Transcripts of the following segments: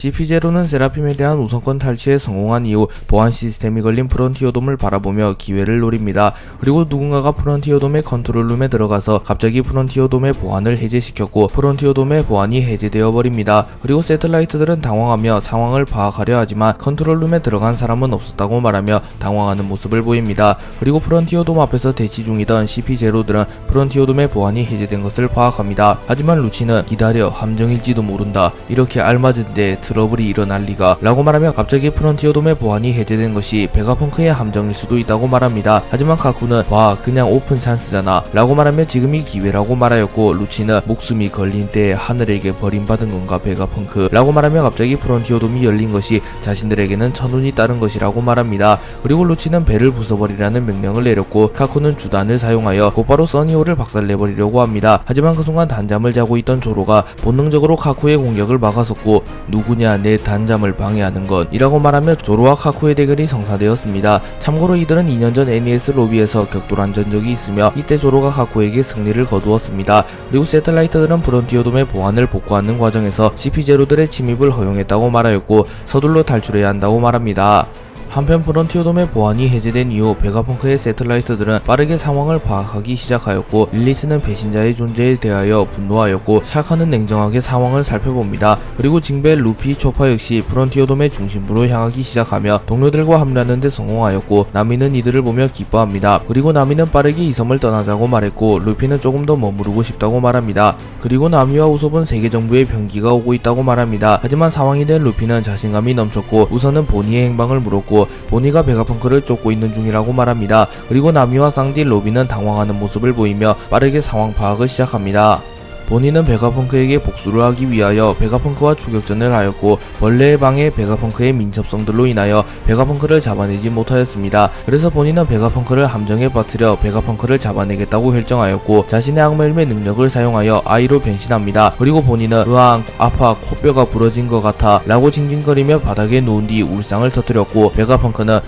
CP0는 세라핌에 대한 우선권 탈취에 성공한 이후 보안 시스템이 걸린 프론티어돔을 바라보며 기회를 노립니다. 그리고 누군가가 프론티어돔의 컨트롤룸에 들어가서 갑자기 프론티어돔의 보안을 해제시켰고 프론티어돔의 보안이 해제되어 버립니다. 그리고 세틀라이트들은 당황하며 상황을 파악하려 하지만 컨트롤룸에 들어간 사람은 없었다고 말하며 당황하는 모습을 보입니다. 그리고 프론티어돔 앞에서 대치 중이던 CP0들은 프론티어돔의 보안이 해제된 것을 파악합니다. 하지만 루치는 기다려, 함정일지도 모른다, 이렇게 알맞은데 트러블이 일어날 리가 라고 말하며 갑자기 프론티어돔의 보안이 해제된 것이 베가펑크의 함정일 수도 있다고 말합니다. 하지만 카쿠는 와, 그냥 오픈 찬스잖아 라고 말하며 지금이 기회라고 말하였고, 루치는 목숨이 걸린 때에 하늘에게 버림받은 건가 베가펑크 라고 말하며 갑자기 프론티어돔이 열린 것이 자신들에게는 천운이 따른 것이라고 말합니다. 그리고 루치는 배를 부숴버리라는 명령을 내렸고 카쿠는 주단을 사용하여 곧바로 써니호를 박살내버리려고 합니다. 하지만 그 순간 단잠을 자고 있던 조로가 본능적으로 카쿠의 공격을 막아섰고 누구냐 내 단잠을 방해하는 건 이라고 말하며 조로와 카쿠의 대결이 성사되었습니다. 참고로 이들은 2년 전 NES 로비에서 격돌한 전적이 있으며 이때 조로가 카쿠에게 승리를 거두었습니다. 그리고 세틀라이트들은 프론티어돔의 보안을 복구하는 과정에서 CP0들의 침입을 허용했다고 말하였고 서둘러 탈출해야 한다고 말합니다. 한편 프론티어돔의 보안이 해제된 이후 베가펑크의 세틀라이트들은 빠르게 상황을 파악하기 시작하였고 릴리스는 배신자의 존재에 대하여 분노하였고 샤카는 냉정하게 상황을 살펴봅니다. 그리고 징벨, 루피, 초파 역시 프론티어돔의 중심부로 향하기 시작하며 동료들과 합류하는 데 성공하였고 나미는 이들을 보며 기뻐합니다. 그리고 나미는 빠르게 이 섬을 떠나자고 말했고 루피는 조금 더 머무르고 싶다고 말합니다. 그리고 나미와 우섭은 세계정부의 병기가 오고 있다고 말합니다. 하지만 상황이 된 루피는 자신감이 넘쳤고 우선은 보니의 행방을 물었고 보니가 베가펑크를 쫓고 있는 중이라고 말합니다. 그리고 나미와 쌍디, 로비는 당황하는 모습을 보이며 빠르게 상황 파악을 시작합니다. 보니는 베가펑크에게 복수를 하기 위하여 베가펑크와 추격전을 하였고 벌레의 방해, 베가펑크의 민첩성들로 인하여 베가펑크를 잡아내지 못하였습니다. 그래서 보니는 베가펑크를 함정에 빠뜨려 베가펑크를 잡아내겠다고 결정하였고 자신의 악마일의 능력을 사용하여 아이로 변신합니다. 그리고 보니는 으앙, 아파, 코뼈가 부러진 것 같아 라고 징징거리며 바닥에 누운 뒤 울상을 터뜨렸고 베가펑크는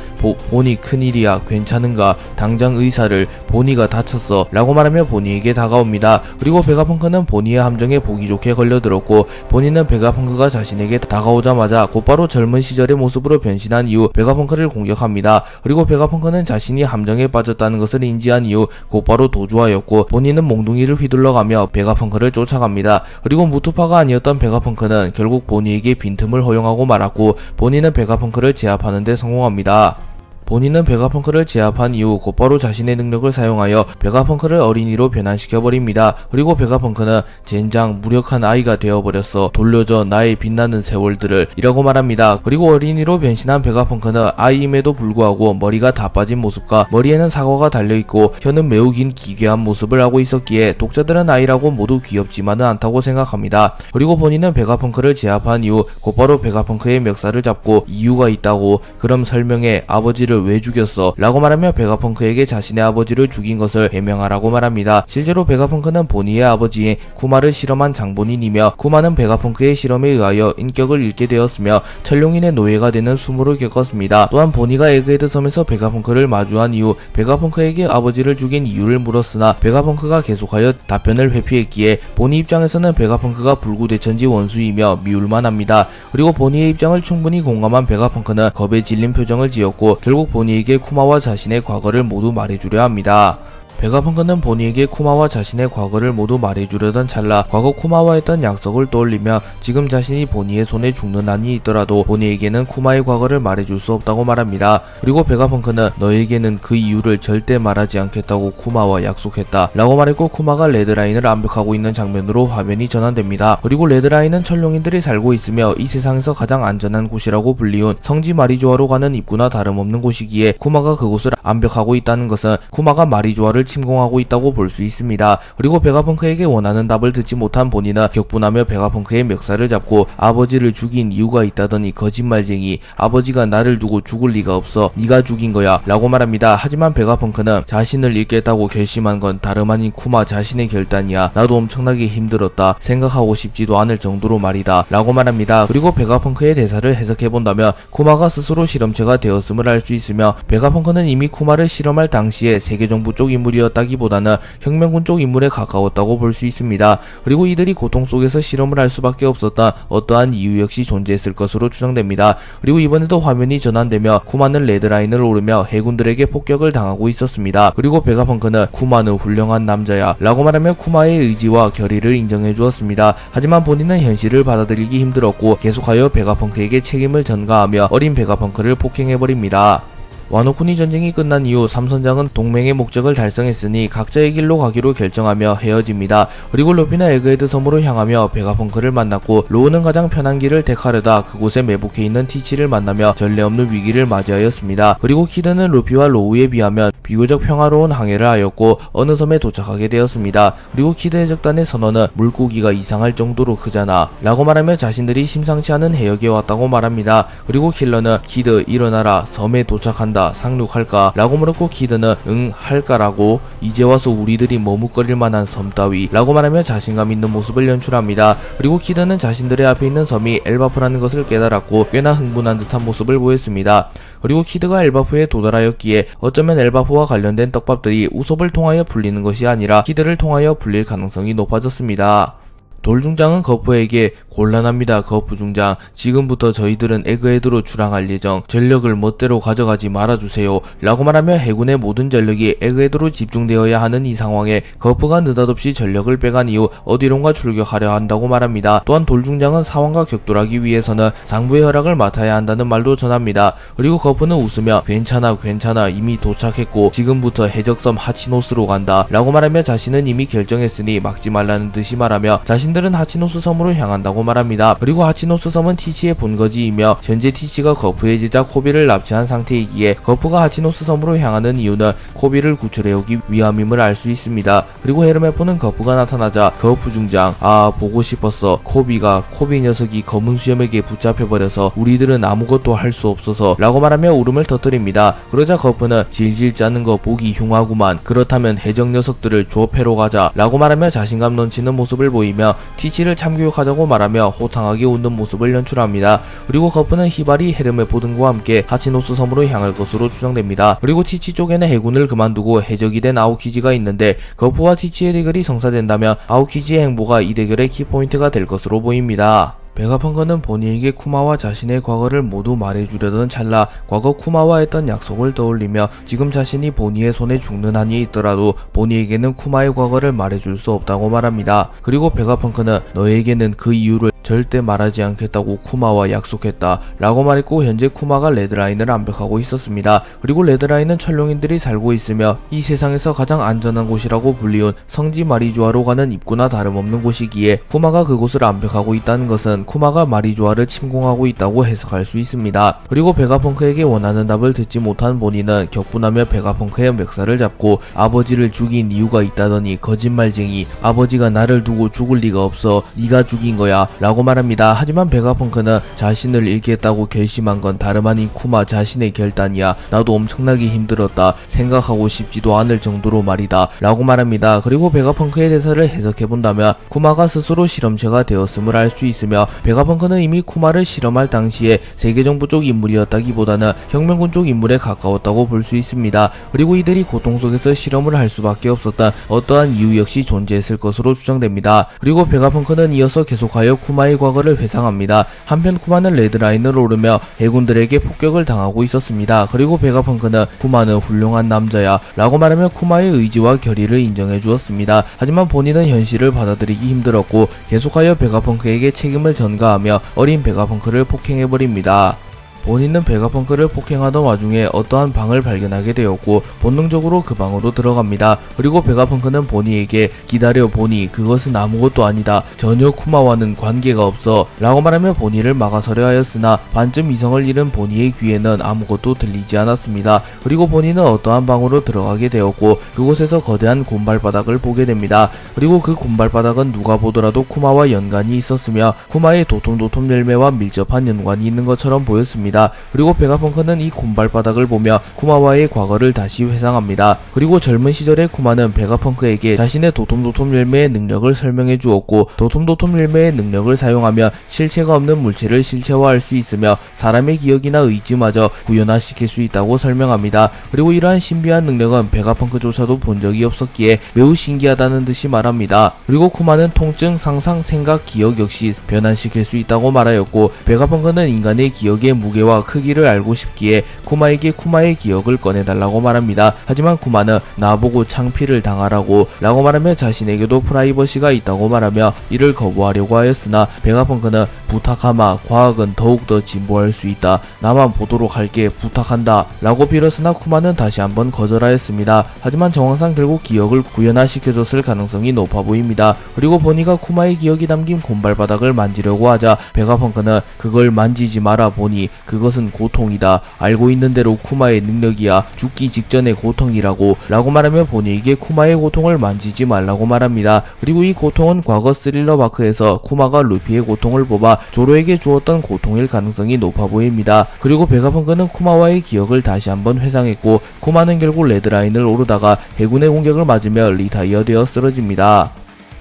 보니 큰일이야, 괜찮은가, 당장 의사를, 보니가 다쳤어 라고 말하며 보니에게 다가옵니다. 그리고 베가펑크는 보니의 함정에 보기 좋게 걸려들었고 보니는 베가펑크가 자신에게 다가오자마자 곧바로 젊은 시절의 모습으로 변신한 이후 베가펑크를 공격합니다. 그리고 베가펑크는 자신이 함정에 빠졌다는 것을 인지한 이후 곧바로 도주하였고 보니는 몽둥이를 휘둘러가며 베가펑크를 쫓아갑니다. 그리고 무투파가 아니었던 베가펑크는 결국 보니에게 빈틈을 허용하고 말았고 보니는 베가펑크를 제압하는 데 성공합니다. 보니는 베가펑크를 제압한 이후 곧바로 자신의 능력을 사용하여 베가펑크를 어린이로 변환시켜버립니다. 그리고 베가펑크는 젠장, 무력한 아이가 되어버렸어, 돌려줘 나의 빛나는 세월들을 이라고 말합니다. 그리고 어린이로 변신한 베가펑크는 아이임에도 불구하고 머리가 다 빠진 모습과 머리에는 사과가 달려있고 혀는 매우 긴 기괴한 모습을 하고 있었기에 독자들은 아이라고 모두 귀엽지만은 않다고 생각합니다. 그리고 보니는 베가펑크를 제압한 이후 곧바로 베가펑크의 멱살을 잡고 이유가 있다고, 그럼 설명해, 아버지를 왜 죽였어? 라고 말하며 베가펑크에게 자신의 아버지를 죽인 것을 해명하라고 말합니다. 실제로 베가펑크는 보니의 아버지인 쿠마를 실험한 장본인이며 쿠마는 베가펑크의 실험에 의하여 인격을 잃게 되었으며 천룡인의 노예가 되는 수모를 겪었습니다. 또한 보니가 에그헤드 섬에서 베가펑크를 마주한 이후 베가펑크에게 아버지를 죽인 이유를 물었으나 베가펑크가 계속하여 답변을 회피했기에 보니 입장에서는 베가펑크가 불구대천지 원수이며 미울만합니다. 그리고 보니의 입장을 충분히 공감한 베가펑크는 겁에 질린 표정을 지었고 결국 보니에게 쿠마와 자신의 과거를 모두 말해주려 합니다. 베가펑크는 보니에게 쿠마와 자신의 과거를 모두 말해주려던 찰나 과거 쿠마와 했던 약속을 떠올리며 지금 자신이 보니의 손에 죽는 한이 있더라도 보니에게는 쿠마의 과거를 말해줄 수 없다고 말합니다. 그리고 베가펑크는 너에게는 그 이유를 절대 말하지 않겠다고 쿠마와 약속했다 라고 말했고 쿠마가 레드라인을 암벽하고 있는 장면으로 화면이 전환됩니다. 그리고 레드라인은 천룡인들이 살고 있으며 이 세상에서 가장 안전한 곳이라고 불리운 성지 마리조아로 가는 입구나 다름없는 곳이기에 쿠마가 그곳을 암벽하고 있다는 것은 쿠마가 마리조아를 침공하고 있다고 볼 수 있습니다. 그리고 베가펑크에게 원하는 답을 듣지 못한 보니는 격분하며 베가펑크의 멱살을 잡고 아버지를 죽인 이유가 있다더니 거짓말쟁이, 아버지가 나를 두고 죽을 리가 없어, 네가 죽인 거야 라고 말합니다. 하지만 베가펑크는 자신을 잃겠다고 결심한 건 다름 아닌 쿠마 자신의 결단이야, 나도 엄청나게 힘들었다, 생각하고 싶지도 않을 정도로 말이다 라고 말합니다. 그리고 베가펑크의 대사를 해석해본다면 쿠마가 스스로 실험체가 되었음을 알 수 있으며 베가펑크는 이미 쿠마를 실험할 당시에 세계정부 쪽 인물 인물이었다기보다는 혁명군 쪽 인물에 가까웠다고 볼 수 있습니다. 그리고 이들이 고통 속에서 실험을 할 수밖에 없었던 어떠한 이유 역시 존재했을 것으로 추정됩니다. 그리고 이번에도 화면이 전환되며 쿠마는 레드라인을 오르며 해군들에게 폭격을 당하고 있었습니다. 그리고 베가펑크는 쿠마는 훌륭한 남자야 라고 말하며 쿠마의 의지와 결의를 인정해 주었습니다. 하지만 본인은 현실을 받아들이기 힘들었고 계속하여 베가펑크에게 책임을 전가하며 어린 베가펑크를 폭행해버립니다. 와노쿠니 전쟁이 끝난 이후 삼선장은 동맹의 목적을 달성했으니 각자의 길로 가기로 결정하며 헤어집니다. 그리고 루피는 에그헤드 섬으로 향하며 베가펑크를 만났고 로우는 가장 편한 길을 택하려다 그곳에 매복해 있는 티치를 만나며 전례 없는 위기를 맞이하였습니다. 그리고 키드는 루피와 로우에 비하면 비교적 평화로운 항해를 하였고 어느 섬에 도착하게 되었습니다. 그리고 키드 해적단의 선원은 물고기가 이상할 정도로 크잖아 라고 말하며 자신들이 심상치 않은 해역에 왔다고 말합니다. 그리고 킬러는 키드 일어나라, 섬에 도착한다, 상륙할까? 라고 물었고 키드는 응 할까라고, 이제 와서 우리들이 머뭇거릴 만한 섬 따위 라고 말하며 자신감 있는 모습을 연출합니다. 그리고 키드는 자신들의 앞에 있는 섬이 엘바프라는 것을 깨달았고 꽤나 흥분한 듯한 모습을 보였습니다. 그리고 키드가 엘바프에 도달하였기에 어쩌면 엘바프와 관련된 떡밥들이 우섭을 통하여 풀리는 것이 아니라 키드를 통하여 풀릴 가능성이 높아졌습니다. 돌중장은 거프에게 곤란합니다. 거프 중장, 지금부터 저희들은 에그헤드로 출항할 예정, 전력을 멋대로 가져가지 말아주세요 라고 말하며 해군의 모든 전력이 에그헤드로 집중되어야 하는 이 상황에 거프가 느닷없이 전력을 빼간 이후 어디론가 출격하려 한다고 말합니다. 또한 돌중장은 상황과 격돌하기 위해서는 상부의 허락을 맡아야 한다는 말도 전합니다. 그리고 거프는 웃으며 괜찮아 이미 도착했고 지금부터 해적섬 하치노스로 간다 라고 말하며 자신은 이미 결정했으니 막지 말라는 듯이 말하며 자신들은 하치노스 섬으로 향한다고 말합니다. 그리고 하치노스 섬은 티치의 본거지이며 현재 티치가 거프의 제자 코비를 납치한 상태이기에 거프가 하치노스 섬으로 향하는 이유는 코비를 구출해오기 위함임을 알 수 있습니다. 그리고 헤르메포는 거프가 나타나자 거프 중장, 아 보고 싶었어. 코비 녀석이 검은 수염에게 붙잡혀버려서 우리들은 아무것도 할 수 없어서 라고 말하며 울음을 터뜨립니다. 그러자 거프는 질질 짜는 거 보기 흉하구만. 그렇다면 해적 녀석들을 조패로 가자 라고 말하며 자신감 넘치는 모습을 보이며 티치를 참교육하자고 말하며 호탕하게 웃는 모습을 연출합니다. 그리고 거프는 히바리 헤르메포 등과 함께 하치노스 섬으로 향할 것으로 추정됩니다. 그리고 티치 쪽에는 해군을 그만두고 해적이 된 아오키지가 있는데 거프와 티치의 대결이 성사된다면 아오키지의 행보가 이 대결의 키포인트가 될 것으로 보입니다. 베가펑크는 보니에게 쿠마와 자신의 과거를 모두 말해주려던 찰나 과거 쿠마와 했던 약속을 떠올리며 지금 자신이 보니의 손에 죽는 한이 있더라도 보니에게는 쿠마의 과거를 말해줄 수 없다고 말합니다. 그리고 베가펑크는 너에게는 그 이유를 절대 말하지 않겠다고 쿠마와 약속했다 라고 말했고 현재 쿠마가 레드라인을 암벽하고 있었습니다. 그리고 레드라인은 천룡인들이 살고 있으며 이 세상에서 가장 안전한 곳이라고 불리운 성지 마리조아로 가는 입구나 다름없는 곳이기에 쿠마가 그곳을 암벽하고 있다는 것은 쿠마가 마리조아를 침공하고 있다고 해석할 수 있습니다. 그리고 베가펑크에게 원하는 답을 듣지 못한 보니는 격분하며 베가펑크의 멱살을 잡고 아버지를 죽인 이유가 있다더니 거짓말쟁이, 아버지가 나를 두고 죽을 리가 없어, 네가 죽인 거야 라고 말합니다. 하지만 베가펑크는 자신을 잃겠다고 결심한 건 다름 아닌 쿠마 자신의 결단이야. 나도 엄청나게 힘들었다. 생각하고 싶지도 않을 정도로 말이다 라고 말합니다. 그리고 베가펑크의 대사를 해석해본다면 쿠마가 스스로 실험체가 되었음을 알 수 있으며 베가펑크는 이미 쿠마를 실험할 당시에 세계정부 쪽 인물이었다기보다는 혁명군 쪽 인물에 가까웠다고 볼 수 있습니다. 그리고 이들이 고통 속에서 실험을 할 수밖에 없었던 어떠한 이유 역시 존재했을 것으로 추정됩니다. 그리고 베가펑크는 이어서 계속하여 쿠마의 과거를 회상합니다. 한편 쿠마는 레드라인을 오르며 해군들에게 폭격을 당하고 있었습니다. 그리고 베가펑크는 쿠마는 훌륭한 남자야 라고 말하며 쿠마의 의지와 결의를 인정해 주었습니다. 하지만 본인은 현실을 받아들이기 힘들었고 계속하여 베가펑크에게 책임을 전가하며 어린 베가펑크를 폭행해버립니다. 본인은 베가펑크를 폭행하던 와중에 어떠한 방을 발견하게 되었고 본능적으로 그 방으로 들어갑니다. 그리고 베가펑크는 보니에게 기다려 보니, 그것은 아무것도 아니다. 전혀 쿠마와는 관계가 없어 라고 말하며 보니를 막아서려 하였으나 반쯤 이성을 잃은 보니의 귀에는 아무것도 들리지 않았습니다. 그리고 보니는 어떠한 방으로 들어가게 되었고 그곳에서 거대한 곰발바닥을 보게 됩니다. 그리고 그 곰발바닥은 누가 보더라도 쿠마와 연관이 있었으며 쿠마의 도톰도톰 열매와 밀접한 연관이 있는 것처럼 보였습니다. 합니다. 그리고 베가펑크는 이 곰발바닥을 보며 쿠마와의 과거를 다시 회상합니다. 그리고 젊은 시절의 쿠마는 베가펑크에게 자신의 도톰도톰 열매의 능력을 설명해 주었고, 도톰도톰 열매의 능력을 사용하며 실체가 없는 물체를 실체화할 수 있으며 사람의 기억이나 의지마저 구현화시킬 수 있다고 설명합니다. 그리고 이러한 신비한 능력은 베가펑크조차도 본 적이 없었기에 매우 신기하다는 듯이 말합니다. 그리고 쿠마는 통증, 상상, 생각, 기억 역시 변환시킬 수 있다고 말하였고, 베가펑크는 인간의 기억의 무게와 크기를 알고 싶기에 쿠마에게 쿠마의 기억을 꺼내달라고 말합니다. 하지만 쿠마는 나보고 창피를 당하라고 라고 말하며 자신에게도 프라이버시가 있다고 말하며 이를 거부하려고 하였으나, 베가펑크는 부탁하마, 과학은 더욱더 진보할 수 있다. 나만 보도록 할게, 부탁한다 라고 빌었으나 쿠마는 다시 한번 거절하였습니다. 하지만 정황상 결국 기억을 구현화시켜줬을 가능성이 높아 보입니다. 그리고 보니가 쿠마의 기억이 담긴 곰발바닥을 만지려고 하자 베가펑크는 그걸 만지지 마라, 보니 그것은 고통이다. 알고 있는 대로 쿠마의 능력이야. 죽기 직전의 고통이라고 라고 말하며 보니에게 쿠마의 고통을 만지지 말라고 말합니다. 그리고 이 고통은 과거 스릴러 마크에서 쿠마가 루피의 고통을 뽑아 조로에게 주었던 고통일 가능성이 높아 보입니다. 그리고 베가펑크는 쿠마와의 기억을 다시 한번 회상했고, 쿠마는 결국 레드라인을 오르다가 해군의 공격을 맞으며 리타이어 되어 쓰러집니다.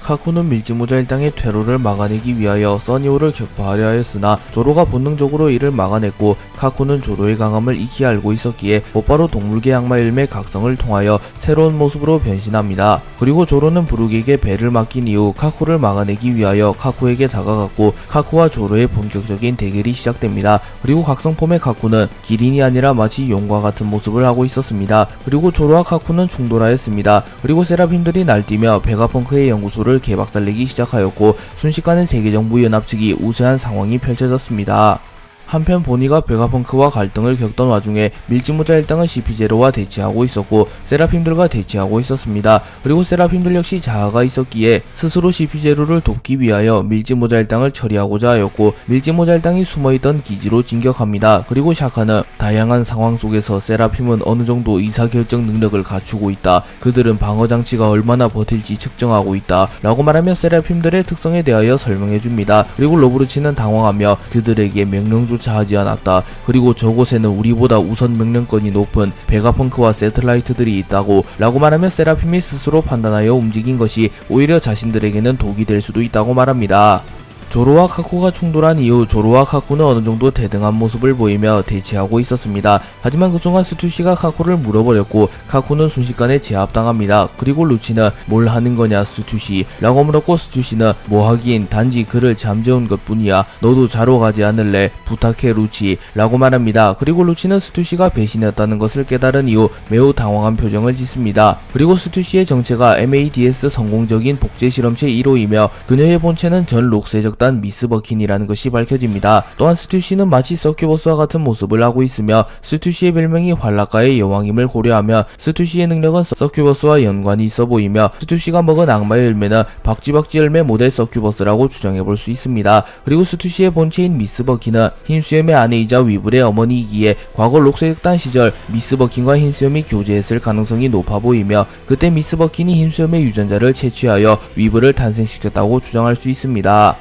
카쿠는 밀짚모자 일당의 퇴로를 막아내기 위하여 써니오를 격파하려 하였으나 조로가 본능적으로 이를 막아냈고, 카쿠는 조로의 강함을 익히 알고 있었기에 곧바로 동물계 악마 열매 각성을 통하여 새로운 모습으로 변신합니다. 그리고 조로는 브룩에게 배를 맡긴 이후 카쿠를 막아내기 위하여 카쿠에게 다가갔고, 카쿠와 조로의 본격적인 대결이 시작됩니다. 그리고 각성폼의 카쿠는 기린이 아니라 마치 용과 같은 모습을 하고 있었습니다. 그리고 조로와 카쿠는 충돌하였습니다. 그리고 세라핌들이 날뛰며 베가펑크의 연구소를 개박살내기 시작하였고, 순식간에 세계정부 연합 측이 우세한 상황이 펼쳐졌습니다. 한편 보니가 베가펑크와 갈등을 겪던 와중에 밀짚모자 일당은 CP0와 대치하고 있었고, 세라핌들과 대치하고 있었습니다. 그리고 세라핌들 역시 자아가 있었기에 스스로 CP0를 돕기 위하여 밀짚모자 일당을 처리하고자 하였고, 밀짚모자 일당이 숨어있던 기지로 진격합니다. 그리고 샤카는 다양한 상황 속에서 세라핌은 어느정도 의사결정 능력을 갖추고 있다. 그들은 방어장치가 얼마나 버틸지 측정하고 있다 라고 말하며 세라핌들의 특성에 대하여 설명해줍니다. 그리고 로브루치는 당황하며 그들에게 명령조차 하지 않았다. 그리고 저곳에는 우리보다 우선 명령권이 높은 베가펑크와 세틀라이트들이 있다고 라고 말하며 세라핌이 스스로 판단하여 움직인 것이 오히려 자신들에게는 독이 될 수도 있다고 말합니다. 조로와 카쿠가 충돌한 이후 조로와 카쿠는 어느정도 대등한 모습을 보이며 대치하고 있었습니다. 하지만 그 순간 스투시가 카쿠를 물어버렸고, 카쿠는 순식간에 제압당합니다. 그리고 루치는 뭘 하는 거냐 스투시 라고 물었고, 스투시는 뭐 하긴 단지 그를 잠재운 것 뿐이야. 너도 자러 가지 않을래? 부탁해 루치 라고 말합니다. 그리고 루치는 스투시가 배신했다는 것을 깨달은 이후 매우 당황한 표정을 짓습니다. 그리고 스투시의 정체가 MADS 성공적인 복제 실험체 1호이며 그녀의 본체는 전 록세적 미스 버킨이라는 것이 밝혀집니다. 또한 스투시는 마치 서큐버스와 같은 모습을 하고 있으며, 스투시의 별명이 환락가의 여왕임을 고려하며 스투시의 능력은 서큐버스와 연관이 있어 보이며, 스투시가 먹은 악마의 열매는 박쥐박쥐 열매 모델 서큐버스라고 추정해볼 수 있습니다. 그리고 스투시의 본체인 미스 버킨은 흰수염의 아내이자 위블의 어머니이기에 과거 록세극단 시절 미스 버킨과 흰수염이 교제했을 가능성이 높아 보이며, 그때 미스 버킨이 흰수염의 유전자를 채취하여 위블을 탄생시켰다고 주장할 수 있습니다.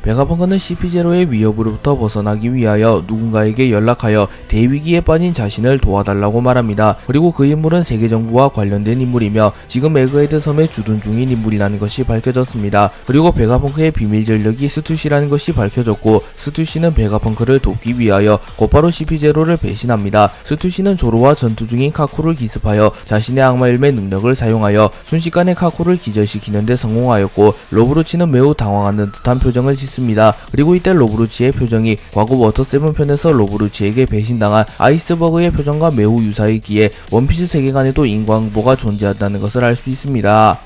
베가펑크는 CP0의 위협으로부터 벗어나기 위하여 누군가에게 연락하여 대위기에 빠진 자신을 도와달라고 말합니다. 그리고 그 인물은 세계정부와 관련된 인물이며 지금 에그헤드 섬에 주둔 중인 인물이라는 것이 밝혀졌습니다. 그리고 베가펑크의 비밀 전력이 스투시라는 것이 밝혀졌고, 스투시는 베가펑크를 돕기 위하여 곧바로 CP0를 배신합니다. 스투시는 조로와 전투 중인 카쿠를 기습하여 자신의 악마 열매 능력을 사용하여 순식간에 카쿠를 기절시키는 데 성공하였고, 로브루치는 매우 당황하는 듯한 표정을 짓습니다. 그리고 이때 로브루치의 표정이 과거 워터7 편에서 로브루치에게 배신당한 아이스버그의 표정과 매우 유사했기에 원피스 세계관에도 인과응보가 존재한다는 것을 알 수 있습니다.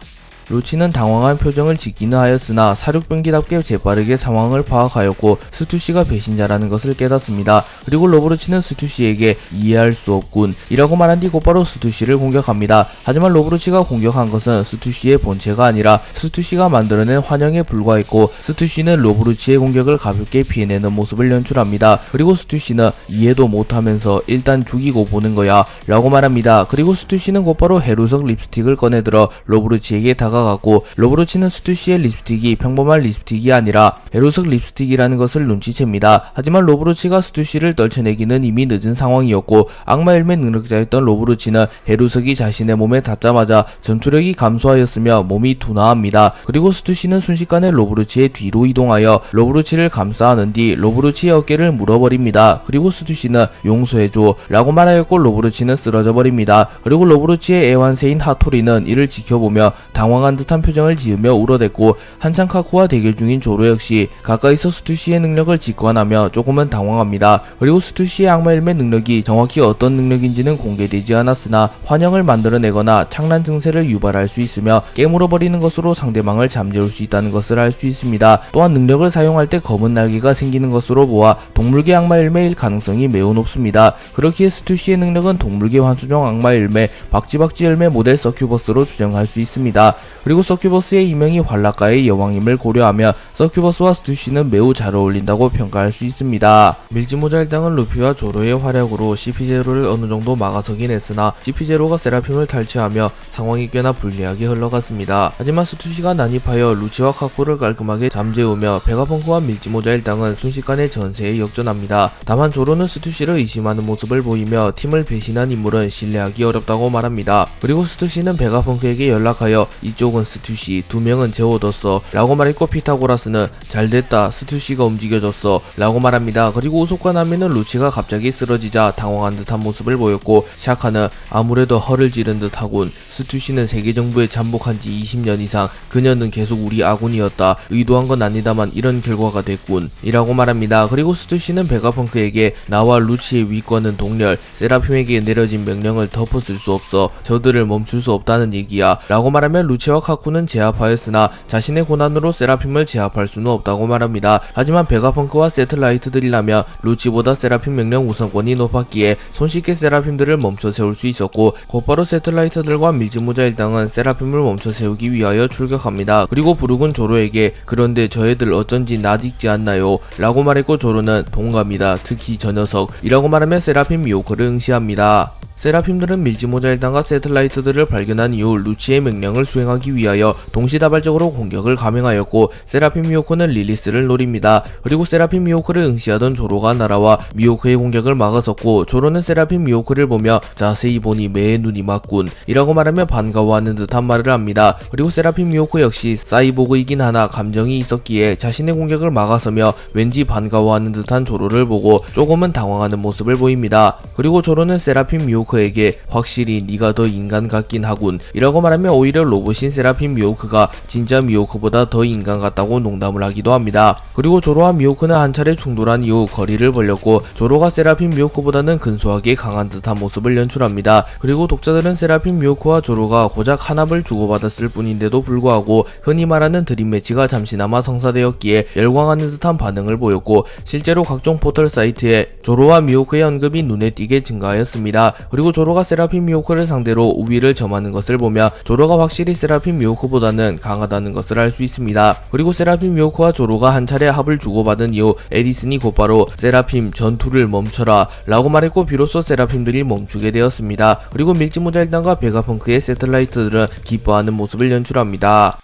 루치는 당황한 표정을 짓기는 하였으나 사륙병기답게 재빠르게 상황을 파악하였고, 스투시가 배신자라는 것을 깨닫습니다. 그리고 로브루치는 스투시에게 이해할 수 없군 이라고 말한 뒤 곧바로 스투시를 공격합니다. 하지만 로브루치가 공격한 것은 스투시의 본체가 아니라 스투시가 만들어낸 환영에 불과했고, 스투시는 로브루치의 공격을 가볍게 피해내는 모습을 연출합니다. 그리고 스투시는 이해도 못하면서 일단 죽이고 보는 거야 라고 말합니다. 그리고 스투시는 곧바로 해루석 립스틱을 꺼내들어 로브루치에게 다가가 다가갔고 로브루치는 스투시의 립스틱이 평범한 립스틱이 아니라 해루석 립스틱이라는 것을 눈치챕니다. 하지만 로브루치가 스투시를 떨쳐내기는 이미 늦은 상황이었고 악마 열매 능력자였던 로브루치는 해루석이 자신의 몸에 닿자마자 전투력이 감소하였으며 몸이 둔화합니다. 그리고 스투시는 순식간에 로브루치의 뒤로 이동하여 로브루치를 감싸는 뒤 로브루치의 어깨를 물어버립니다. 그리고 스투시는 용서해줘 라고 말하였고 로브루치는 쓰러져 버립니다. 그리고 로브루치의 애완새인 하토리는 이를 지켜보며 당황한 듯한 표정을 지으며 울어댔고 한창 카쿠와 대결 중인 조로 역시 가까이서 스투시의 능력을 직관하며 조금은 당황합니다. 그리고 스투시의 악마 열매 능력이 정확히 어떤 능력인지는 공개되지 않았으나 환영을 만들어내거나 창란 증세를 유발할 수 있으며 깨물어버리는 것으로 상대방을 잠재울 수 있다는 것을 알 수 있습니다. 또한 능력을 사용할 때 검은 날개가 생기는 것으로 보아 동물계 악마 열매일 가능성이 매우 높습니다. 그렇기에 스투시의 능력은 동물계 환수종 악마 열매 박지박지 열매 모델 서큐버스로 추정할 수 있습니다. 그리고 서큐버스의 이명이 환락가의 여왕임을 고려하며 서큐버스와 스투시는 매우 잘 어울린다고 평가할 수 있습니다. 밀지모자 일당은 루피와 조로의 활약으로 CP0를 어느정도 막아서긴 했으나 CP0가 세라핌을 탈취하며 상황이 꽤나 불리하게 흘러갔습니다. 하지만 스투시가 난입하여 루치와 카쿠를 깔끔하게 잠재우며 베가펑크와 밀지모자 일당은 순식간에 전세에 역전합니다. 다만 조로는 스투시를 의심하는 모습을 보이며 팀을 배신한 인물은 신뢰하기 어렵다고 말합니다. 그리고 스투시는 베가펑크에게 연락하여 이쪽은 스투시, 두 명은 제오뒀어 라고 말했고 피타고라스는 잘됐다 스투시가 움직여졌어 라고 말합니다. 그리고 우소과 나미는 루치가 갑자기 쓰러지자 당황한 듯한 모습을 보였고 샤카는 아무래도 허를 찌른 듯하군. 스투시는 세계정부에 잠복한 지 20년 이상 그녀는 계속 우리 아군이었다. 의도한 건 아니다만 이런 결과가 됐군 이라고 말합니다. 그리고 스투시는 베가펑크에게 나와 루치의 위권은 동렬, 세라핌에게 내려진 명령을 덮어쓸 수 없어 저들을 멈출 수 없다는 얘기야 라고 말하면 루치와 카쿠는 제압하였으나 자신의 고난으로 세라핌을 제압할 수는 없다고 말합니다. 하지만 베가펑크와 세틀라이트들이라면 루치보다 세라핌 명령 우선권이 높았기에 손쉽게 세라핌들을 멈춰 세울 수 있었고 곧바로 세틀라이트들과 밀지모자 일당은 세라핌을 멈춰 세우기 위하여 출격합니다. 그리고 부룩은 조로에게 그런데 저 애들 어쩐지 낯익지 않나요? 라고 말했고 조로는 동감이다. 특히 저 녀석 이라고 말하며 세라핌 미호크를 응시합니다. 세라핌들은 밀지모자 일당과 세틀라이트들을 발견한 이후 루치의 명령을 수행하기 위하여 동시다발적으로 공격을 감행하였고 세라핌 미호크는 릴리스를 노립니다. 그리고 세라핌 미호크를 응시하던 조로가 날아와 미호크의 공격을 막아섰고 조로는 세라핌 미호크를 보며 자세히 보니 매의 눈이 맞군 이라고 말하며 반가워하는 듯한 말을 합니다. 그리고 세라핌 미호크 역시 사이보그이긴 하나 감정이 있었기에 자신의 공격을 막아서며 왠지 반가워하는 듯한 조로를 보고 조금은 당황하는 모습을 보입니다. 그리고 조로는 세라핌 미호크 에게 확실히 네가 더 인간 같긴 하군 이라고 말하며 오히려 로봇인 세라핌 미호크가 진짜 미호크보다 더 인간 같다고 농담을 하기도 합니다. 그리고 조로와 미호크는 한 차례 충돌한 이후 거리를 벌렸고 조로가 세라핌 미호크보다는 근소하게 강한 듯한 모습을 연출합니다. 그리고 독자들은 세라핌 미호크와 조로가 고작 한 합을 주고받았을 뿐인데도 불구하고 흔히 말하는 드림 매치가 잠시나마 성사되었기에 열광하는 듯한 반응을 보였고 실제로 각종 포털 사이트에 조로와 미호크의 언급이 눈에 띄게 증가하였습니다. 그리고 조로가 세라핌 미호크를 상대로 우위를 점하는 것을 보며 조로가 확실히 세라핌 미호크보다는 강하다는 것을 알 수 있습니다. 그리고 세라핌 미호크와 조로가 한 차례 합을 주고받은 이후 에디슨이 곧바로 세라핌 전투를 멈춰라 라고 말했고 비로소 세라핌들이 멈추게 되었습니다. 그리고 밀지모자 일당과 베가펑크의 세틀라이트들은 기뻐하는 모습을 연출합니다.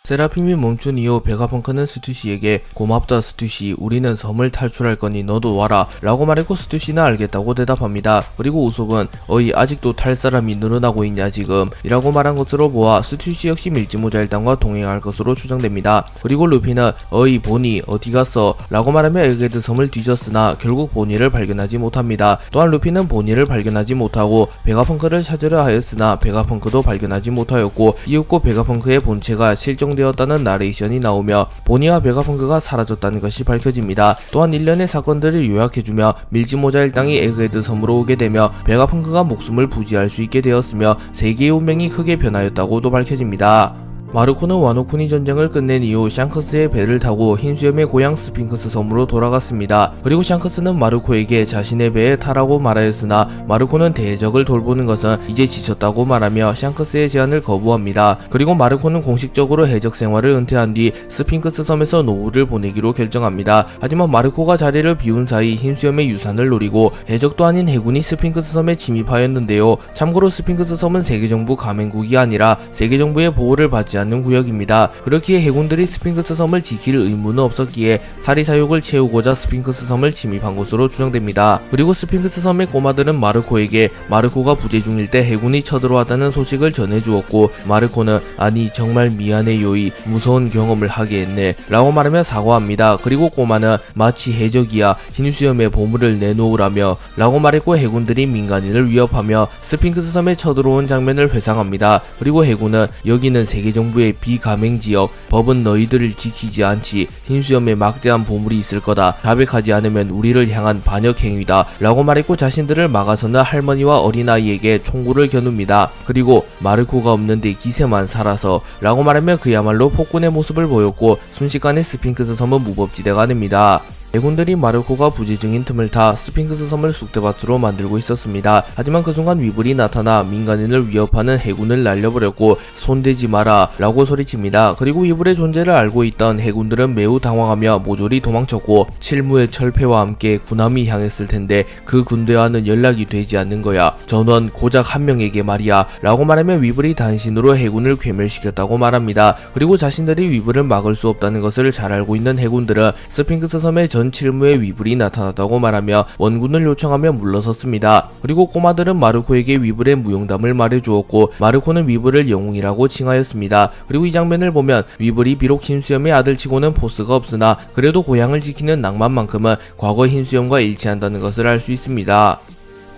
세라핌이 멈춘 이후 베가펑크는 스투시에게 고맙다 스투시 우리는 섬을 탈출할 거니 너도 와라 라고 말했고 스투시는 알겠다고 대답합니다. 그리고 우솝은 어이 아직도 탈 사람이 늘어나고 있냐 지금 이라고 말한 것으로 보아 스투시 역시 밀지모자 일당과 동행할 것으로 추정됩니다. 그리고 루피는 어이 보니 어디갔어 라고 말하며 에게드 섬을 뒤졌으나 결국 보니를 발견하지 못합니다. 또한 루피는 보니를 발견하지 못하고 베가펑크를 찾으려 하였으나 베가펑크도 발견하지 못하였고 이윽고 베가펑크의 본체가 실종되었다는 나레이션이 나오며 보니와 베가펑크가 사라졌다는 것이 밝혀집니다. 또한 일련의 사건들을 요약해주며 밀지모자 일당이 에그헤드 섬으로 오게 되며 베가펑크가 목숨을 부지할 수 있게 되었으며 세계의 운명이 크게 변하였다고도 밝혀집니다. 마르코는 와노쿠니 전쟁을 끝낸 이후 샹크스의 배를 타고 흰수염의 고향 스핑크스 섬으로 돌아갔습니다. 그리고 샹크스는 마르코에게 자신의 배에 타라고 말하였으나 마르코는 대적을 돌보는 것은 이제 지쳤다고 말하며 샹크스의 제안을 거부합니다. 그리고 마르코는 공식적으로 해적 생활을 은퇴한 뒤 스핑크스 섬에서 노후를 보내기로 결정합니다. 하지만 마르코가 자리를 비운 사이 흰수염의 유산을 노리고 해적도 아닌 해군이 스핑크스 섬에 침입하였는데요. 참고로 스핑크스 섬은 세계정부 가맹국이 아니라 세계정부의 보호를 받지 않는 구역입니다. 그렇기에 해군들이 스핑크스 섬을 지킬 의무는 없었기에 사리사욕을 채우고자 스핑크스 섬을 침입한 것으로 추정됩니다. 그리고 스핑크스 섬의 꼬마들은 마르코에게 마르코가 부재 중일 때 해군이 쳐들어왔다는 소식을 전해주었고, 마르코는 아니 정말 미안해 요이, 무서운 경험을 하게 했네 라고 말하며 사과합니다. 그리고 꼬마는 마치 해적이야, 흰수염의 보물을 내놓으라며 라고 말했고, 해군들이 민간인을 위협하며 스핑크스 섬에 쳐들어온 장면을 회상합니다. 그리고 해군은 여기는 세계정부의 비가맹지역, 법은 너희들을 지키지 않지, 흰수염에 막대한 보물이 있을 거다, 자백하지 않으면 우리를 향한 반역행위다 라고 말했고, 자신들을 막아서는 할머니와 어린아이에게 총구를 겨눕니다. 그리고 마르코가 없는데 기세만 살아서 라고 말하며 그야말로 폭군의 모습을 보였고, 순식간에 스핑크스 섬은 무법지대가 됩니다. 해군들이 마르코가 부재 중인 틈을 타 스핑크스 섬을 쑥대밭으로 만들고 있었습니다. 하지만 그 순간 위블이 나타나 민간인을 위협하는 해군을 날려버렸고, 손대지 마라 라고 소리칩니다. 그리고 위블의 존재를 알고 있던 해군들은 매우 당황하며 모조리 도망쳤고, 칠무의 철폐와 함께 군함이 향했을 텐데 그 군대와는 연락이 되지 않는 거야, 전원 고작 한 명에게 말이야 라고 말하며 위블이 단신으로 해군을 괴멸시켰다고 말합니다. 그리고 자신들이 위블을 막을 수 없다는 것을 잘 알고 있는 해군들은 스핑크스 섬의 전 칠무의 위블이 나타났다고 말하며 원군을 요청하며 물러섰습니다. 그리고 꼬마들은 마르코에게 위블의 무용담을 말해주었고, 마르코는 위블을 영웅이라고 칭하였습니다. 그리고 이 장면을 보면 위블이 비록 흰수염의 아들치고는 포스가 없으나 그래도 고향을 지키는 낭만만큼은 과거 흰수염과 일치한다는 것을 알 수 있습니다.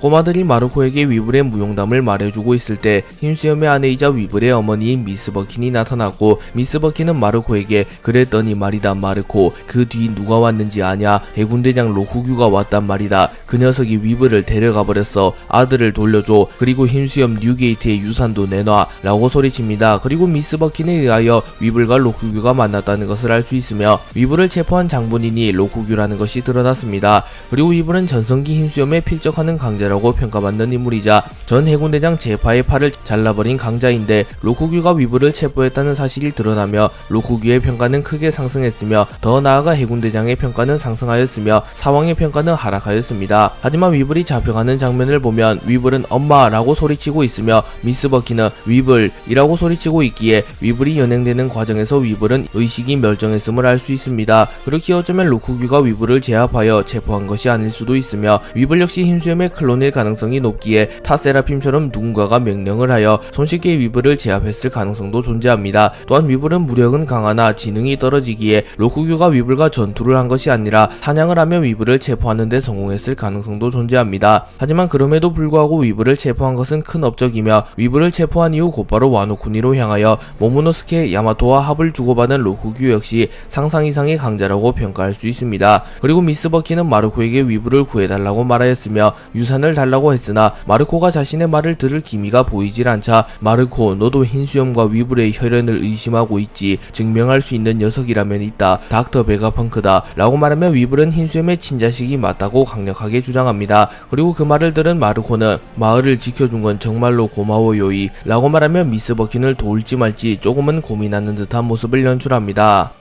꼬마들이 마르코에게 위블의 무용담을 말해주고 있을 때 흰수염의 아내이자 위블의 어머니인 미스 버킨이 나타났고, 미스 버킨은 마르코에게 그랬더니 말이다 마르코, 그 뒤 누가 왔는지 아냐? 해군대장 로쿠규가 왔단 말이다. 그 녀석이 위블을 데려가 버렸어. 아들을 돌려줘. 그리고 흰수염 뉴게이트의 유산도 내놔 라고 소리칩니다. 그리고 미스 버킨에 의하여 위블과 로쿠규가 만났다는 것을 알 수 있으며, 위블을 체포한 장본인이 로쿠규라는 것이 드러났습니다. 그리고 위블은 전성기 흰수염에 필적하는 강자라고 평가받는 인물이자 전 해군대장 제파의 팔을 잘라버린 강자인데, 로쿠규가 위블을 체포했다는 사실이 드러나며 로쿠규의 평가는 크게 상승했으며, 더 나아가 해군대장의 평가는 상승하였으며 사왕의 평가는 하락하였습니다. 하지만 위블이 잡혀가는 장면을 보면 위블은 엄마라고 소리치고 있으며 미스 버킨은 위블이라고 소리치고 있기에 위블이 연행되는 과정에서 위블은 의식이 멸종했음을 알 수 있습니다. 그렇기에 어쩌면 로쿠규가 위블을 제압하여 체포한 것이 아닐 수도 있으며, 위블 역시 흰수염의 클론일 가능성이 높기에 타세라핌처럼 누군가가 명령을 하여 손쉽게 위블을 제압했을 가능성도 존재합니다. 또한 위블은 무력은 강하나 지능이 떨어지기에 로쿠규가 위블과 전투를 한 것이 아니라 사냥을 하며 위블을 체포하는 데 성공했을 가능성도 존재합니다. 하지만 그럼에도 불구하고 위블을 체포한 것은 큰 업적이며, 위블을 체포한 이후 곧바로 와노쿠니로 향하여 모모노스케 야마토와 합을 주고받은 로쿠규 역시 상상 이상의 강자라고 평가할 수 있습니다. 그리고 미스 버킨은 마르코에게 위블을 구해달라고 말하였으며 유산을 달라고 했으나 마르코가 자신의 말을 들을 기미가 보이질 않자, 마르코 너도 흰수염과 위블의 혈연을 의심하고 있지, 증명할 수 있는 녀석이라면 있다, 닥터 베가펑크다 라고 말하며 위블은 흰수염의 친자식이 맞다고 강력하게 주장합니다. 그리고 그 말을 들은 마르코는 마을을 지켜준 건 정말로 고마워요이 라고 말하며 미스 버킨을 도울지 말지 조금은 고민하는 듯한 모습을 연출합니다.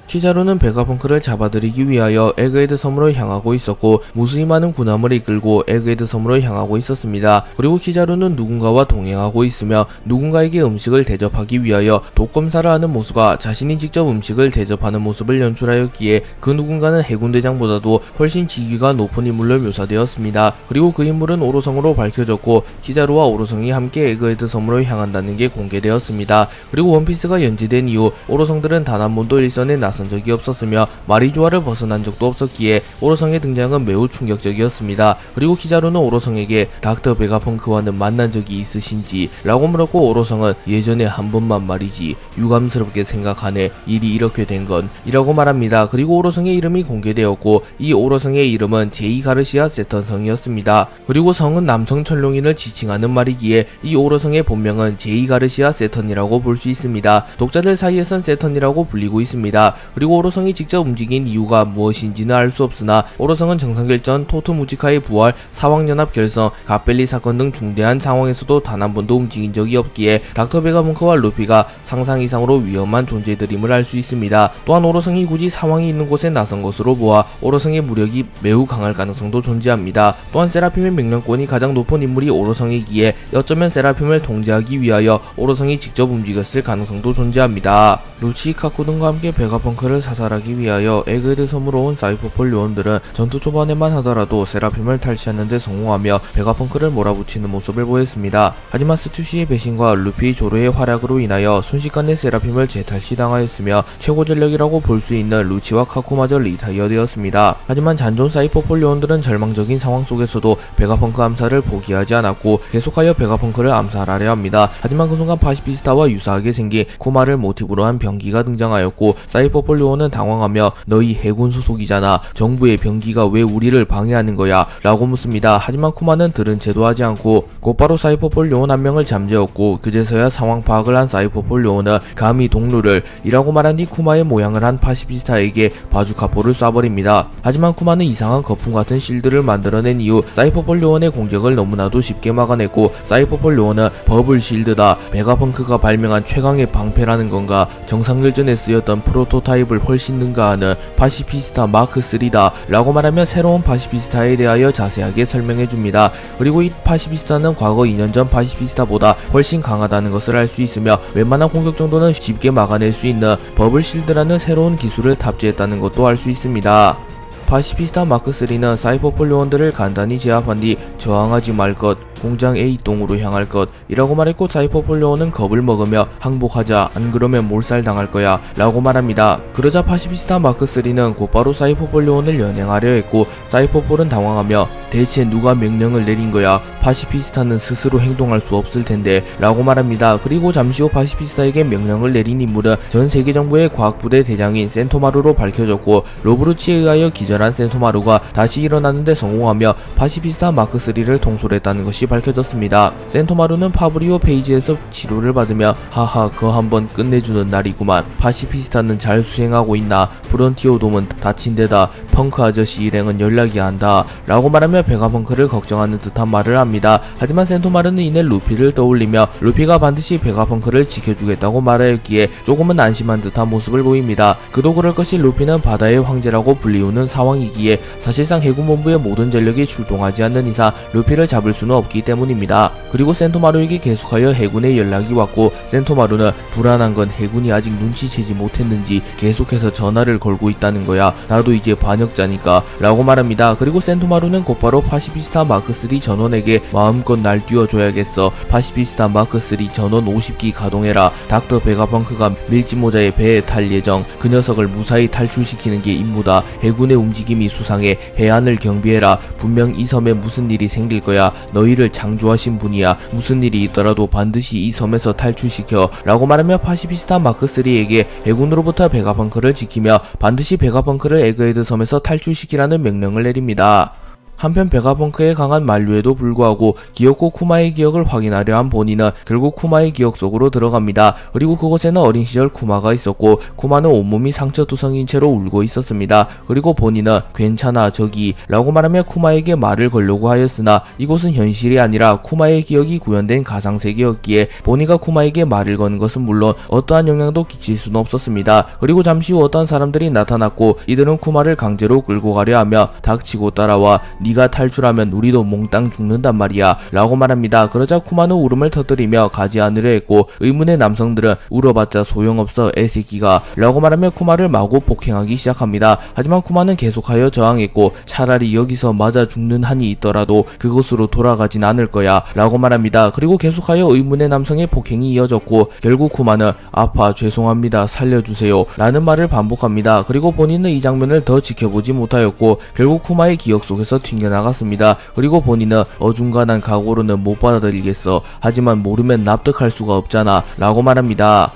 키자루는 베가펑크를 잡아들이기 위하여 에그헤드 섬으로 향하고 있었고, 무수히 많은 군함을 이끌고 에그헤드 섬으로 향하고 있었습니다. 그리고 키자루는 누군가와 동행하고 있으며 누군가에게 음식을 대접하기 위하여 독검사를 하는 모습과 자신이 직접 음식을 대접하는 모습을 연출하였기에 그 누군가는 해군대장보다도 훨씬 직위가 높은 인물로 묘사되었습니다. 그리고 그 인물은 오로성으로 밝혀졌고, 키자루와 오로성이 함께 에그헤드 섬으로 향한다는 게 공개되었습니다. 그리고 원피스가 연재된 이후 오로성들은 단 한 번도 일선에 나선 적이 없었으며 마리조아를 벗어난 적도 없었기에 오로성의 등장은 매우 충격적이었습니다. 그리고 키자루는 오로성에게 닥터 베가펑크와는 만난 적이 있으신지 라고 물었고, 오로성은 예전에 한 번만 말이지, 유감스럽게 생각하네, 일이 이렇게 된 건 이라고 말합니다. 그리고 오로성의 이름이 공개되었고, 이 오로성의 이름은 제이 가르시아 세턴 성이었습니다. 그리고 성은 남성 천룡인을 지칭하는 말이기에 이 오로성의 본명은 제이 가르시아 세턴이라고 볼 수 있습니다. 독자들 사이에선 세턴이라고 불리고 있습니다. 그리고 오로성이 직접 움직인 이유가 무엇인지는 알 수 없으나 오로성은 정상결전, 토토무지카의 부활, 사왕연합 결성, 갓벨리 사건 등 중대한 상황에서도 단 한 번도 움직인 적이 없기에 닥터 베가펑크와 루피가 상상 이상으로 위험한 존재들임을 알 수 있습니다. 또한 오로성이 굳이 사왕이 있는 곳에 나선 것으로 보아 오로성의 무력이 매우 강할 가능성도 존재합니다. 또한 세라핌의 명령권이 가장 높은 인물이 오로성이기에 어쩌면 세라핌을 통제하기 위하여 오로성이 직접 움직였을 가능성도 존재합니다. 루치, 카쿠 등과 함께 베가펑크를 사살하기 위하여 에그헤드 섬으로 온 사이퍼폴 요원들은 전투 초반에만 하더라도 세라핌을 탈취하는 데 성공하며 베가펑크를 몰아붙이는 모습을 보였습니다. 하지만 스투시의 배신과 루피 조로의 활약으로 인하여 순식간에 세라핌을 재탈취당하였으며 최고 전력이라고 볼 수 있는 루치와 카쿠마저 리타이어 되었습니다. 하지만 잔존 사이퍼폴 요원들은 절망적인 상황 속에서도 베가펑크 암살을 포기하지 않았고 계속하여 베가펑크를 암살하려 합니다. 하지만 그 순간 파시피스타와 유사하게 생긴 쿠마를 모티브로 한 병기가 등장하였고 사이퍼폴 요원은 당황하며 너희 해군 소속이잖아. 정부의 병기가 왜 우리를 방해하는 거야? 라고 묻습니다. 하지만 쿠마는 들은 채도 하지 않고 곧바로 사이퍼폴 요원 한 명을 잠재웠고 그제서야 상황 파악을 한 사이퍼폴 요원은 감히 동료를 이라고 말한 뒤 쿠마의 모양을 한 파시피스타에게 바주카포를 쏴버립니다. 하지만 쿠마는 이상한 거품 같은 실드를 만들어낸 이후 사이퍼폴 요원의 공격을 너무나도 쉽게 막아냈고 사이퍼폴 요원은 버블 실드다. 베가펑크가 발명한 최강의 방패라는 건가? 정상결전에 쓰였던 프로토타입을 훨씬 능가하는 파시피스타 마크 3다 라고 말하며 새로운 파시피스타에 대하여 자세하게 설명해줍니다. 그리고 이 파시피스타는 과거 2년 전 파시피스타보다 훨씬 강하다는 것을 알 수 있으며 웬만한 공격 정도는 쉽게 막아낼 수 있는 버블 실드라는 새로운 기술을 탑재했다는 것도 알 수 있습니다. 파시피스타 마크3는 사이퍼폴 요원들을 간단히 제압한 뒤 저항하지 말 것, 공장 A동으로 향할 것 이라고 말했고 사이퍼폴 요원은 겁을 먹으며 항복하자 안 그러면 몰살당할 거야 라고 말합니다. 그러자 파시피스타 마크3는 곧바로 사이퍼폴 요원을 연행하려 했고 사이퍼폴은 당황하며 대체 누가 명령을 내린 거야? 파시피스타는 스스로 행동할 수 없을 텐데 라고 말합니다. 그리고 잠시 후 파시피스타에게 명령을 내린 인물은 전 세계 정부의 과학부대 대장인 센토마루로 밝혀졌고 로브루치에 의하여 기절한 센토마루가 다시 일어나는데 성공하며 파시피스타 마크3를 통솔했다는 것이 밝혀졌습니다. 센토마루는 파브리오 페이지에서 치료를 받으며 하하 그거 한번 끝내주는 날이구만. 파시피스타는 잘 수행하고 있나? 프론티오돔은 다친 데다 펑크 아저씨 일행은 연락이 안 닿아 라고 말하며 베가펑크를 걱정하는 듯한 말을 합니다. 하지만 센토마루는 이내 루피를 떠올리며 루피가 반드시 베가펑크를 지켜주겠다고 말하였기에 조금은 안심한 듯한 모습을 보입니다. 그도 그럴 것이 루피는 바다의 황제라고 불리우는 상황이기에 사실상 해군본부의 모든 전력이 출동하지 않는 이상 루피를 잡을 수는 없기 때문입니다. 그리고 센토마루에게 계속하여 해군의 연락이 왔고 센토마루는 불안한 건 해군이 아직 눈치채지 못했는지 계속해서 전화를 걸고 있다는 거야. 나도 이제 반역자니까 라고 말합니다. 그리고 센토마루는 곧바로 파시피스타 마크3 전원에게 마음껏 날뛰어줘야겠어. 파시피스타 마크3 전원 50기 가동해라. 닥터 베가펑크가 밀짚모자의 배에 탈 예정. 그 녀석을 무사히 탈출시키는 게 임무다. 해군의 움직임이 수상해. 해안을 경비해라. 분명 이 섬에 무슨 일이 생길 거야. 너희를 창조하신 분이야. 무슨 일이 있더라도 반드시 이 섬에서 탈출시켜 라고 말하며 파시피스타 마크3에게 해군으로부터 베가펑크를 지키며 반드시 베가펑크를 에그헤드 섬에서 탈출시키라는 명령을 내립니다. 한편 베가펑크의 강한 만류에도 불구하고 기어코 쿠마의 기억을 확인하려 한 보니는 결국 쿠마의 기억 속으로 들어갑니다. 그리고 그곳에는 어린 시절 쿠마가 있었고 쿠마는 온몸이 상처투성인 채로 울고 있었습니다. 그리고 보니는 괜찮아 저기 라고 말하며 쿠마에게 말을 걸려고 하였으나 이곳은 현실이 아니라 쿠마의 기억이 구현된 가상세계였기에 보니가 쿠마에게 말을 거는 것은 물론 어떠한 영향도 끼칠 수는 없었습니다. 그리고 잠시 후 어떤 사람들이 나타났고 이들은 쿠마를 강제로 끌고 가려 하며 닥치고 따라와. 네가 탈출하면 우리도 몽땅 죽는단 말이야 라고 말합니다. 그러자 쿠마는 울음을 터뜨리며 가지 않으려 했고 의문의 남성들은 울어봤자 소용없어 애새끼가 라고 말하며 쿠마를 마구 폭행하기 시작합니다. 하지만 쿠마는 계속하여 저항했고 차라리 여기서 맞아 죽는 한이 있더라도 그곳으로 돌아가진 않을 거야 라고 말합니다. 그리고 계속하여 의문의 남성의 폭행이 이어졌고 결국 쿠마는 아파 죄송합니다 살려주세요 라는 말을 반복합니다. 그리고 본인은 이 장면을 더 지켜보지 못하였고 결국 쿠마의 기억 속에서 튕겨나갔습니다. 그리고 본인은 어중간한 각오로는 못 받아들이겠어. 하지만 모르면 납득할 수가 없잖아 라고 말합니다.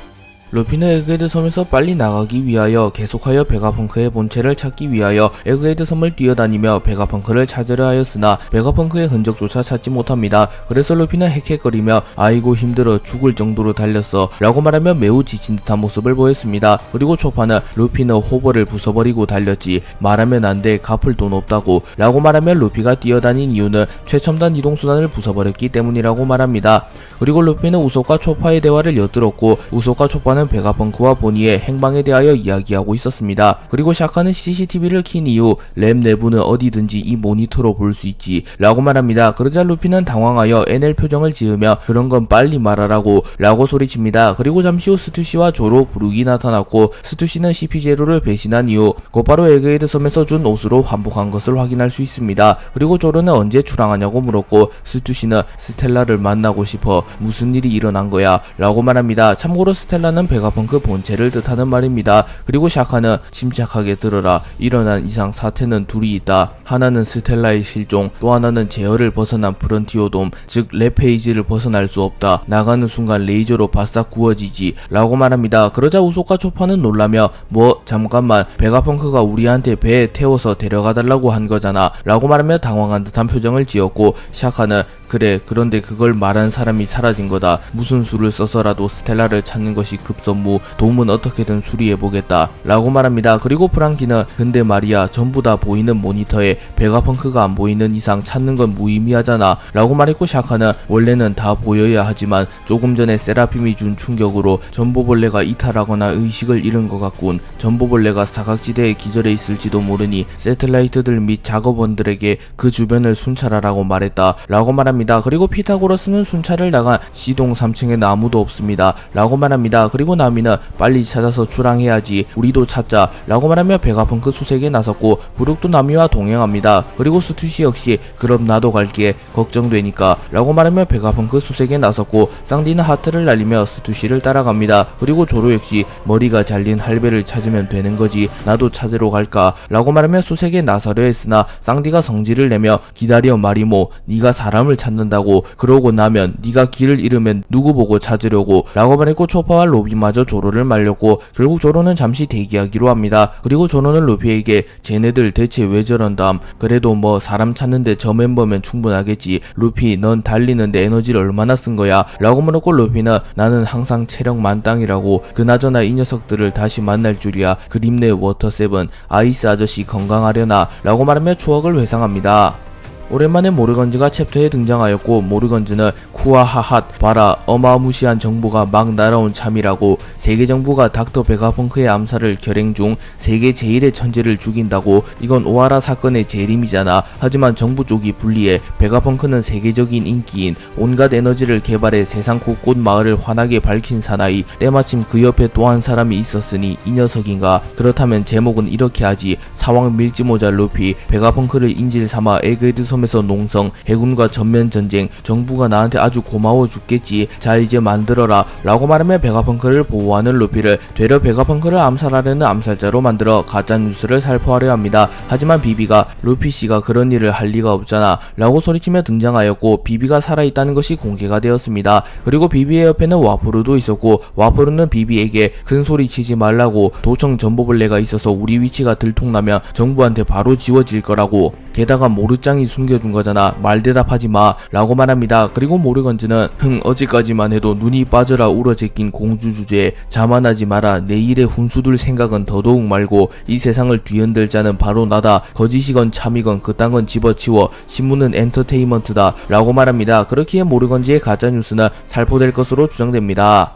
루피는 에그헤드 섬에서 빨리 나가기 위하여 계속하여 베가펑크의 본체를 찾기 위하여 에그헤드 섬을 뛰어다니며 베가펑크를 찾으려 하였으나 베가펑크의 흔적조차 찾지 못합니다. 그래서 루피는 헥헥거리며 아이고 힘들어 죽을 정도로 달렸어 라고 말하며 매우 지친 듯한 모습을 보였습니다. 그리고 초파는 루피는 호버를 부숴버리고 달렸지 말하면 안돼 갚을 돈 없다고 라고 말하며 루피가 뛰어다닌 이유는 최첨단 이동수단을 부숴버렸기 때문이라고 말합니다. 그리고 루피는 우소과 초파의 대화를 엿들었고 우소과 초파는 베가펑크와 보니의 행방에 대하여 이야기하고 있었습니다. 그리고 샤카는 CCTV를 킨 이후 랩 내부는 어디든지 이 모니터로 볼 수 있지 라고 말합니다. 그러자 루피는 당황하여 NL 표정을 지으며 그런 건 빨리 말하라고 라고 소리칩니다. 그리고 잠시 후 스투시와 조로 부룩이 나타났고 스투시는 CP0를 배신한 이후 곧바로 에그헤드 섬에서 준 옷으로 환복한 것을 확인할 수 있습니다. 그리고 조로는 언제 출항하냐고 물었고 스투시는 스텔라를 만나고 싶어 무슨 일이 일어난 거야 라고 말합니다. 참고로 스텔라는 베가펑크 본체를 뜻하는 말입니다. 그리고 샤카는 침착하게 들어라. 일어난 이상 사태는 둘이 있다. 하나는 스텔라의 실종, 또 하나는 제어를 벗어난 프런티오돔, 즉 랩페이지를 벗어날 수 없다. 나가는 순간 레이저로 바싹 구워지지 라고 말합니다. 그러자 우소카 초파는 놀라며 뭐 잠깐만 베가펑크가 우리한테 배에 태워서 데려가달라고 한 거잖아 라고 말하며 당황한 듯한 표정을 지었고 샤카는 그래 그런데 그걸 말한 사람이 사라진 거다. 무슨 수를 써서라도 스텔라를 찾는 것이 급선무. 돔은 어떻게든 수리해보겠다 라고 말합니다. 그리고 프랑키는 근데 말이야 전부 다 보이는 모니터에 베가펑크가 안 보이는 이상 찾는 건 무의미하잖아 라고 말했고 샤카는 원래는 다 보여야 하지만 조금 전에 세라핌이 준 충격으로 전보벌레가 이탈하거나 의식을 잃은 것 같군. 전보벌레가 사각지대에 기절해 있을지도 모르니 세틀라이트들 및 작업원들에게 그 주변을 순찰하라고 말했다 라고 말합니다. 그리고 피타고라스는 순찰을 나간 C동 3층에는 아무도 없습니다 라고 말합니다. 그리고 나미는 빨리 찾아서 출항해야지 우리도 찾자 라고 말하며 베가펑크 수색에 나섰고 부룩도 나미와 동행합니다. 그리고 스투시 역시 그럼 나도 갈게 걱정되니까 라고 말하며 베가펑크 수색에 나섰고 쌍디는 하트를 날리며 스투시를 따라갑니다. 그리고 조로 역시 머리가 잘린 할배를 찾으면 되는 거지 나도 찾으러 갈까 라고 말하며 수색에 나서려 했으나 쌍디가 성질을 내며 기다려 마리모 네가 사람을 찾는다고 그러고 나면 네가 길을 잃으면 누구 보고 찾으려고 라고 말했고 초파와 로비마저 조로를 말렸고 결국 조로는 잠시 대기하기로 합니다. 그리고 조로는 루피에게 쟤네들 대체 왜 저런담 그래도 뭐 사람 찾는데 저 멤버면 충분하겠지 루피 넌 달리는데 에너지를 얼마나 쓴 거야 라고 물었고 루피는 나는 항상 체력 만땅이라고 그나저나 이 녀석들을 다시 만날 줄이야 그림내 워터7 아이스 아저씨 건강하려나 라고 말하며 추억을 회상합니다. 오랜만에 모르건즈가 챕터에 등장하였고 모르건즈는 쿠아하핫 봐라 어마무시한 정보가 막 날아온 참이라고 세계 정부가 닥터 베가펑크의 암살을 결행 중 세계 제일의 천재를 죽인다고 이건 오하라 사건의 재림이잖아. 하지만 정부 쪽이 불리해 베가펑크는 세계적인 인기인 온갖 에너지를 개발해 세상 곳곳 마을을 환하게 밝힌 사나이 때마침 그 옆에 또 한 사람이 있었으니 이 녀석인가. 그렇다면 제목은 이렇게 하지 사왕 밀지모자 루피 베가펑크를 인질 삼아 에그헤드 섬에서 농성 해군과 전면전쟁 정부가 나한테 아주 고마워 죽겠지 자 이제 만들어라 라고 말하며 베가펑크를 보호하는 루피를 되려 베가펑크를 암살하려는 암살자로 만들어 가짜뉴스를 살포하려 합니다. 하지만 비비가 루피씨가 그런 일을 할 리가 없잖아 라고 소리치며 등장하였고 비비가 살아있다는 것이 공개가 되었습니다. 그리고 비비의 옆에는 와포르도 있었고 와포르는 비비에게 큰소리 치지 말라고 도청 전보벌레가 있어서 우리 위치가 들통나면 정부한테 바로 지워질 거라고 게다가 모르짱이 숨겨준 거잖아 말대답하지 마 라고 말합니다. 그리고 모르건즈는 어제까지만 해도 눈이 빠져라 울어제낀 공주 주제에 자만하지 마라 내일의 훈수둘 생각은 더더욱 말고 이 세상을 뒤흔들 자는 바로 나다 거짓이건 참이건 그딴 건 집어치워 신문은 엔터테인먼트다 라고 말합니다. 그렇기에 모르건즈의 가짜뉴스는 살포될 것으로 추정됩니다.